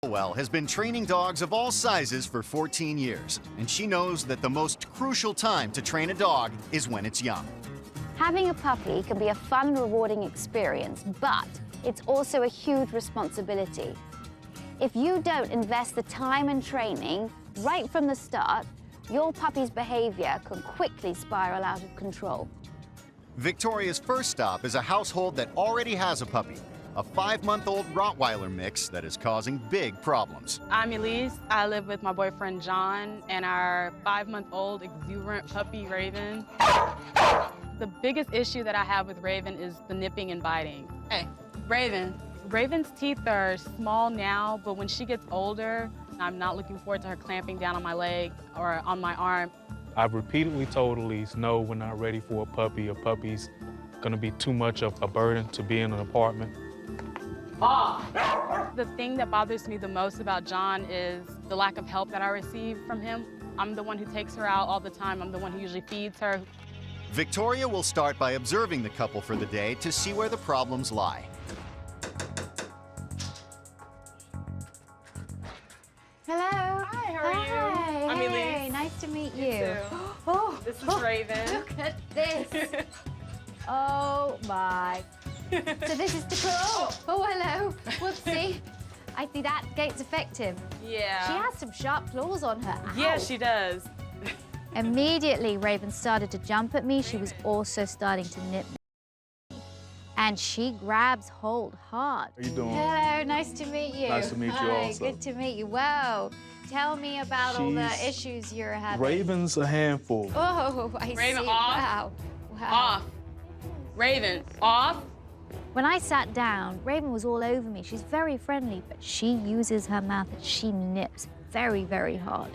Well has been training dogs of all sizes for 14 years, and she knows that the most crucial time to train a dog is when it's young. Having a puppy can be a fun, rewarding experience, but it's also a huge responsibility. If you don't invest the time and training right from the start, your puppy's behavior can quickly spiral out of control. Victoria's first stop is a household that already has a puppy, a 5-month-old Rottweiler mix that is causing big problems. I'm Elise. I live with my boyfriend John and our 5-month-old exuberant puppy Raven. The biggest issue that I have with Raven is the nipping and biting. Hey, Raven. Raven's teeth are small now, but when she gets older, I'm not looking forward to her clamping down on my leg or on my arm. I've repeatedly told Elise, no, we're not ready for a puppy. A puppy's gonna be too much of a burden to be in an apartment. The thing that bothers me the most about John is the lack of help that I receive from him. I'm the one who takes her out all the time. I'm the one who usually feeds her. Victoria will start by observing the couple for the day to see where the problems lie. Hello. Hi, how are you? Hi. I'm Elise. Hey, nice to meet you. You too. Oh, This is Raven. Look at this. Oh, my. So this is the claw. Oh, hello. Whoopsie. I see that gate's effective. Yeah. She has some sharp claws on her. Ow. Yeah, she does. Immediately, Raven started to jump at me. She was also starting to nip me. And she grabs hold hard. How you doing? Hello, nice to meet you. Nice to meet you Hi, also. Good to meet you. Wow. Tell me about all the She's- issues you're having. Raven's a handful. Oh, I Raven, see. off. Wow. Wow. Off. Raven, off. When I sat down, Raven was all over me. She's very friendly, but she uses her mouth and she nips very, very hard.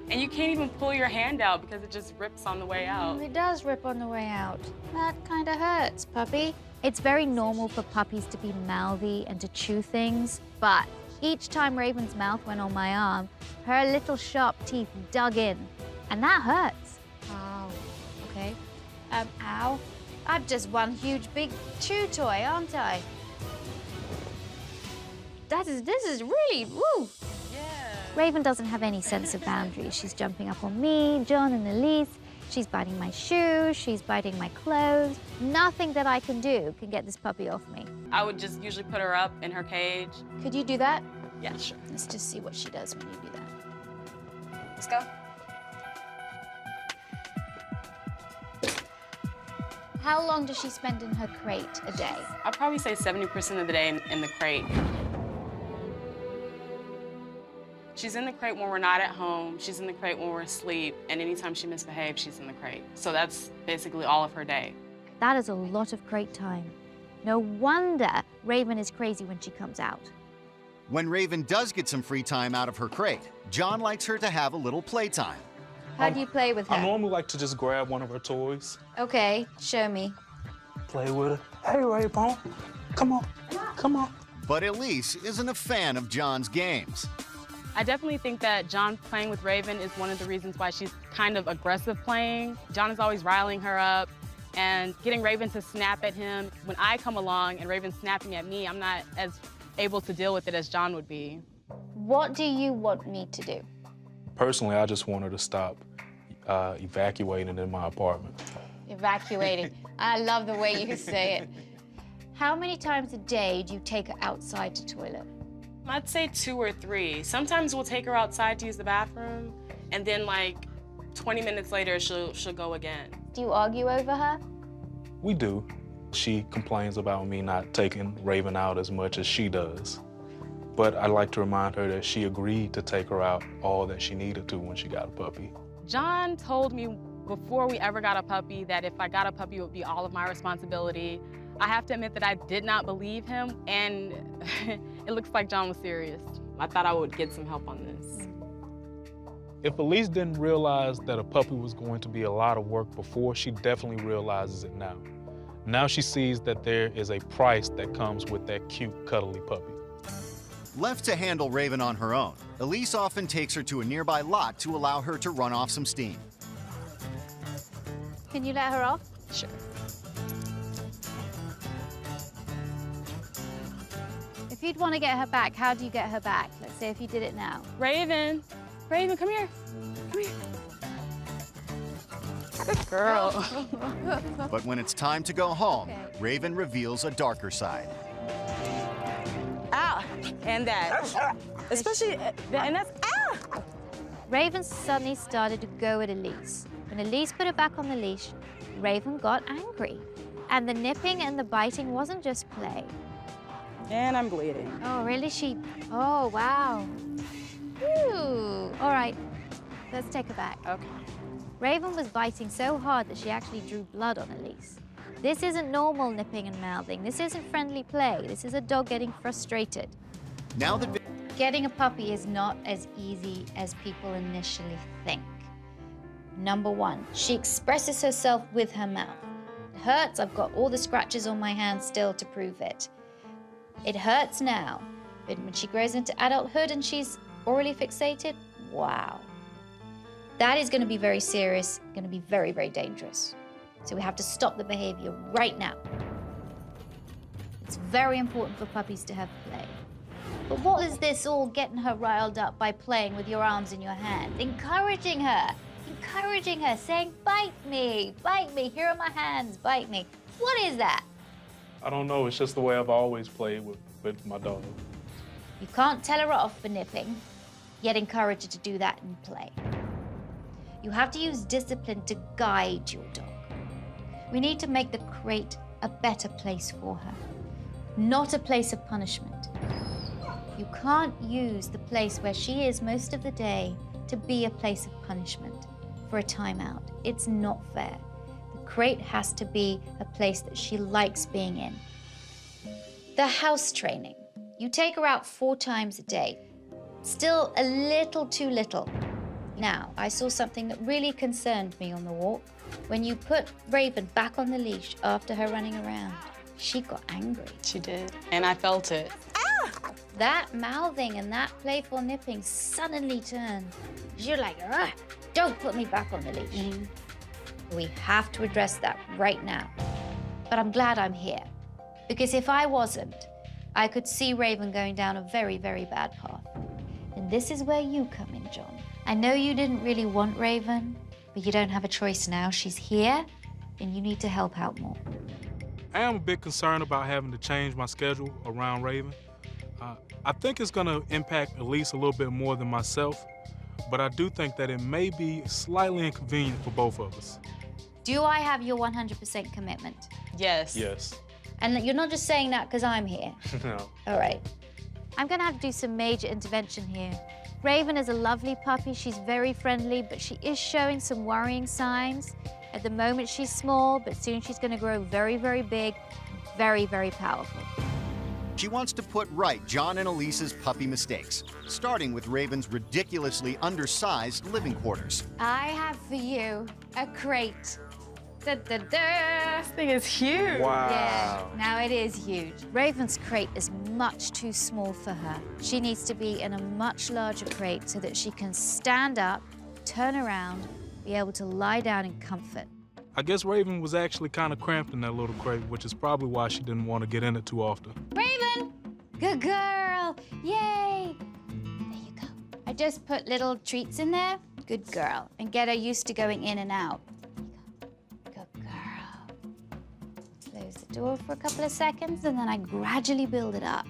And you can't even pull your hand out because it just rips on the way out. It does rip on the way out. That kind of hurts, puppy. It's very normal for puppies to be mouthy and to chew things, but each time Raven's mouth went on my arm, her little sharp teeth dug in, and that hurts. Ow. Okay. Ow. I'm just one huge big chew toy, aren't I? This is really, woo. Yeah. Raven doesn't have any sense of boundaries. She's jumping up on me, John and Elise. She's biting my shoes, she's biting my clothes. Nothing that I can do can get this puppy off me. I would just usually put her up in her cage. Could you do that? Yeah, sure. Let's just see what she does when you do that. Let's go. How long does she spend in her crate a day? I'd probably say 70% of the day in the crate. She's in the crate when we're not at home, she's in the crate when we're asleep, and anytime she misbehaves, she's in the crate. So that's basically all of her day. That is a lot of crate time. No wonder Raven is crazy when she comes out. When Raven does get some free time out of her crate, John likes her to have a little playtime. How do you play with her? I normally like to just grab one of her toys, Okay, show me. play with her. Hey, Raven, come on, come on. But Elise isn't a fan of John's games. I definitely think that John playing with Raven is one of the reasons why she's kind of aggressive playing. John is always riling her up and getting Raven to snap at him. When I come along and Raven's snapping at me, I'm not as able to deal with it as John would be. What do you want me to do? Personally, I just want her to stop evacuating in my apartment. Evacuating. I love the way you say it. How many times a day do you take her outside to toilet? I'd say 2 or 3. Sometimes we'll take her outside to use the bathroom, and then like 20 minutes later, she'll go again. Do you argue over her? We do. She complains about me not taking Raven out as much as she does. But I like to remind her that she agreed to take her out all that she needed to when she got a puppy. John told me before we ever got a puppy that if I got a puppy, it would be all of my responsibility. I have to admit that I did not believe him, and it looks like John was serious. I thought I would get some help on this. If Elise didn't realize that a puppy was going to be a lot of work before, she definitely realizes it now. Now she sees that there is a price that comes with that cute, cuddly puppy. Left to handle Raven on her own, Elise often takes her to a nearby lot to allow her to run off some steam. Can you let her off? Sure. If If you'd want to get her back, how do you get her back? Let's say if you did it now. Raven, Raven, come here. Come here. Good girl. But when it's time to go home, Okay. Raven reveals a darker side. Ow, and that. Especially, and that's, ow! Raven suddenly started to go at Elise. When Elise put her back on the leash, Raven got angry. And the nipping and the biting wasn't just play. And I'm bleeding. Oh, really? Oh, wow. Ooh. All right, let's take her back. Okay. Raven was biting so hard that she actually drew blood on Elise. This isn't normal nipping and mouthing. This isn't friendly play. This is a dog getting frustrated. Now that Getting a puppy is not as easy as people initially think. Number one, she expresses herself with her mouth. It hurts. I've got all the scratches on my hand still to prove it. It hurts now, but when she grows into adulthood and she's orally fixated, wow. That is going to be very serious, going to be very, very dangerous. So we have to stop the behavior right now. It's very important for puppies to have play. But what is this all getting her riled up by playing with your arms in your hand? Encouraging her, saying, bite me, here are my hands, bite me. What is that? I don't know. It's just the way I've always played with my dog. You can't tell her off for nipping, yet encourage her to do that in play. You have to use discipline to guide your dog. We need to make the crate a better place for her, not a place of punishment. You can't use the place where she is most of the day to be a place of punishment for a timeout. It's not fair. The crate has to be a place that she likes being in. The house training. You take her out 4 times a day. Still a little too little. Now, I saw something that really concerned me on the walk. When you put Raven back on the leash after her running around, she got angry. She did, and I felt it. That mouthing and that playful nipping suddenly turned. You're like, "Ugh, don't put me back on the leash." We have to address that right now. But I'm glad I'm here, because if I wasn't, I could see Raven going down a very, very bad path. And this is where you come in, John. I know you didn't really want Raven, but you don't have a choice now. She's here, and you need to help out more. I am a bit concerned about having to change my schedule around Raven. I think it's going to impact Elise a little bit more than myself, but I do think that it may be slightly inconvenient for both of us. Do I have your 100% commitment? Yes. Yes. And you're not just saying that because I'm here. No. All right. I'm gonna have to do some major intervention here. Raven is a lovely puppy. She's very friendly, but she is showing some worrying signs. At the moment, she's small, but soon she's gonna grow very, very big, very, very powerful. she wants to put right John and Elise's puppy mistakes, starting with Raven's ridiculously undersized living quarters. I have for you a crate. Da, da, da. This thing is huge. Wow. Yeah, now it is huge. Raven's crate is much too small for her. She needs to be in a much larger crate so that she can stand up, turn around, be able to lie down in comfort. I guess Raven was actually kind of cramped in that little crate, which is probably why she didn't want to get in it too often. Raven! Good girl! Yay! There you go. I just put little treats in there. Good girl. And get her used to going in and out. Good girl. Close the door for a couple of seconds, and then I gradually build it up.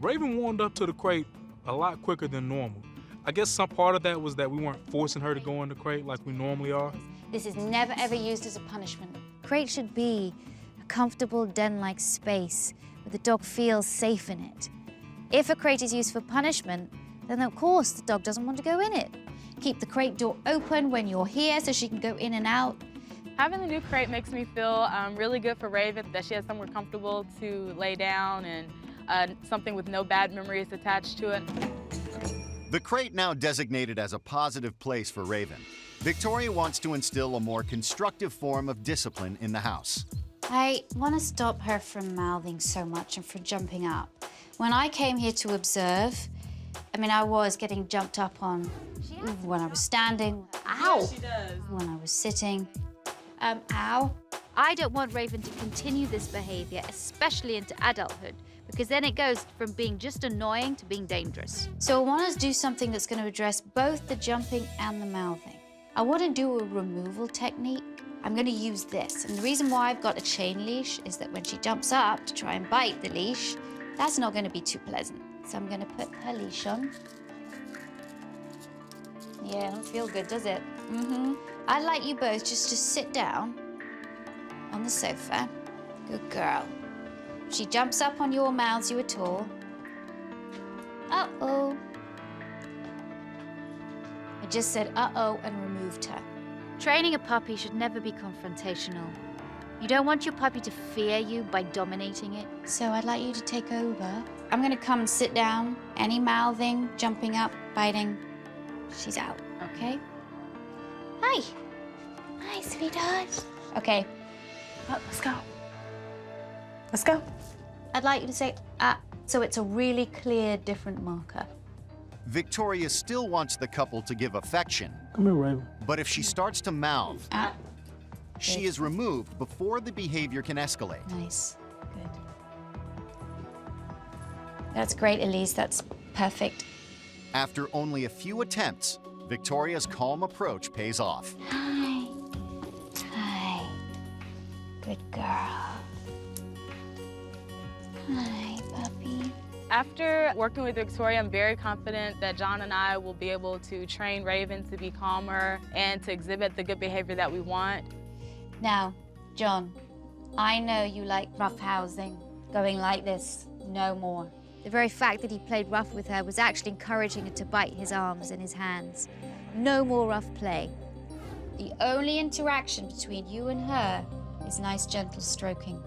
Raven warmed up to the crate a lot quicker than normal. I guess some part of that was that we weren't forcing her to go in the crate like we normally are. This is never, ever used as a punishment. Crate should be a comfortable den-like space where the dog feels safe in it. If a crate is used for punishment, then of course the dog doesn't want to go in it. Keep the crate door open when you're here so she can go in and out. Having the new crate makes me feel really good for Raven, that she has somewhere comfortable to lay down and something with no bad memories attached to it. The crate now designated as a positive place for Raven, Victoria wants to instill a more constructive form of discipline in the house. I want to stop her from mouthing so much and from jumping up. When I came here to observe, I was getting jumped up on when I was standing. Ow! Yeah, she does. When I was sitting. Ow. I don't want Raven to continue this behavior, especially into adulthood, because then it goes from being just annoying to being dangerous. So I want to do something that's going to address both the jumping and the mouthing. I want to do a removal technique. I'm going to use this, and the reason why I've got a chain leash is that when she jumps up to try and bite the leash, that's not going to be too pleasant. So I'm going to put her leash on. Yeah, don't feel good, does it? I'd like you both just to sit down on the sofa. Good girl. If she jumps up on your mouths you at all. Uh-oh. I just said uh-oh and removed her. Training a puppy should never be confrontational. You don't want your puppy to fear you by dominating it. So I'd like you to take over. I'm gonna come and sit down. Any mouthing, jumping up, biting, she's out, okay? Hi. Hi, sweetheart. Okay. Oh, let's go. Let's go. I'd like you to say, so it's a really clear, different marker. Victoria still wants the couple to give affection. Come here, Raven. But if she starts to mouth, she is removed before the behavior can escalate. Nice. Good. That's great, Elise. That's perfect. After only a few attempts, Victoria's calm approach pays off. Hi. Hi. Good girl. Hi, puppy. After working with Victoria, I'm very confident that John and I will be able to train Raven to be calmer and to exhibit the good behavior that we want. Now, John, I know you like rough housing, going like this, no more. The very fact that he played rough with her was actually encouraging her to bite his arms and his hands. No more rough play. The only interaction between you and her is nice, gentle stroking.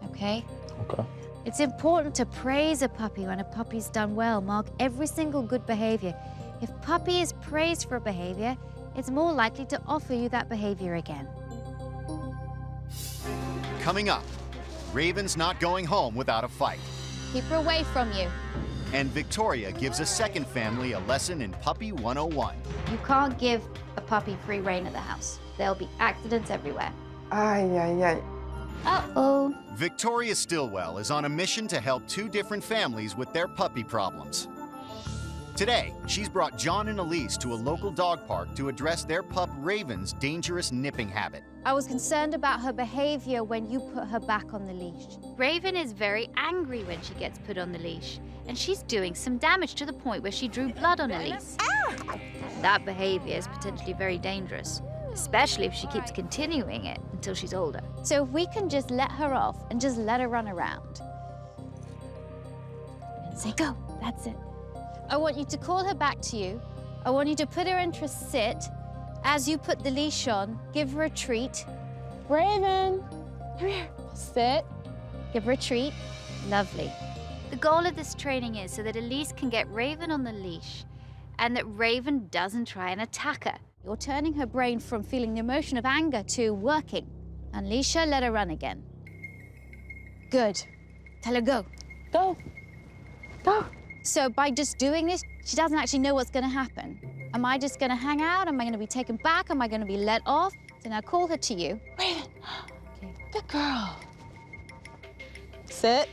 Okay? Okay. It's important to praise a puppy when a puppy's done well. Mark every single good behavior. If puppy is praised for a behavior, it's more likely to offer you that behavior again. Coming up, Raven's not going home without a fight. Keep her away from you. And Victoria gives a second family a lesson in Puppy 101. You can't give a puppy free rein at the house. There'll be accidents everywhere. Ay, ay, ay. Uh-oh. Victoria Stillwell is on a mission to help two different families with their puppy problems. Today, she's brought John and Elise to a local dog park to address their pup Raven's dangerous nipping habit. I was concerned about her behavior when you put her back on the leash. Raven is very angry when she gets put on the leash, and she's doing some damage to the point where she drew blood on Elise. That behavior is potentially very dangerous, especially if she keeps continuing it until she's older. So if we can just let her off and just let her run around. And say, go, that's it. I want you to call her back to you. I want you to put her into a sit. As you put the leash on, give her a treat. Raven, come here. Sit. Give her a treat. Lovely. The goal of this training is so that Elise can get Raven on the leash and that Raven doesn't try and attack her. You're turning her brain from feeling the emotion of anger to working. Unleash her, let her run again. Good. Tell her go. Go. Go. So by just doing this, she doesn't actually know what's going to happen. Am I just going to hang out? Am I going to be taken back? Am I going to be let off? So now call her to you. Raven. Okay. Good girl. Sit.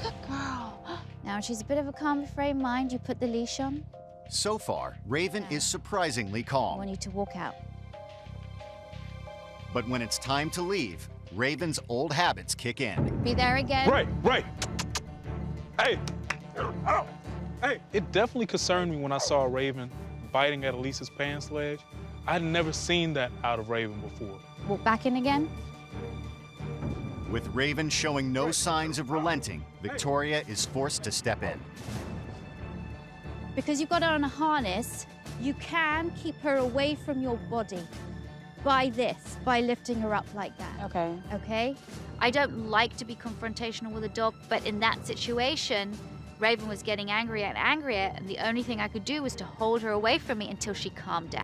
Good girl. Now she's a bit of a calmer frame of mind. You put the leash on. So far, Raven is surprisingly I calm. want you to walk out. But when it's time to leave, Raven's old habits kick in. Be there again. Right. Hey. Oh. Hey. It definitely concerned me when I saw Raven biting at Elise's pants leg. I had never seen that out of Raven before. Walk back in again. With Raven showing no signs of relenting, Victoria is forced to step in. Because you've got her on a harness, you can keep her away from your body by lifting her up like that. Okay. Okay? I don't like to be confrontational with a dog, but in that situation, Raven was getting angrier and angrier, and the only thing I could do was to hold her away from me until she calmed down.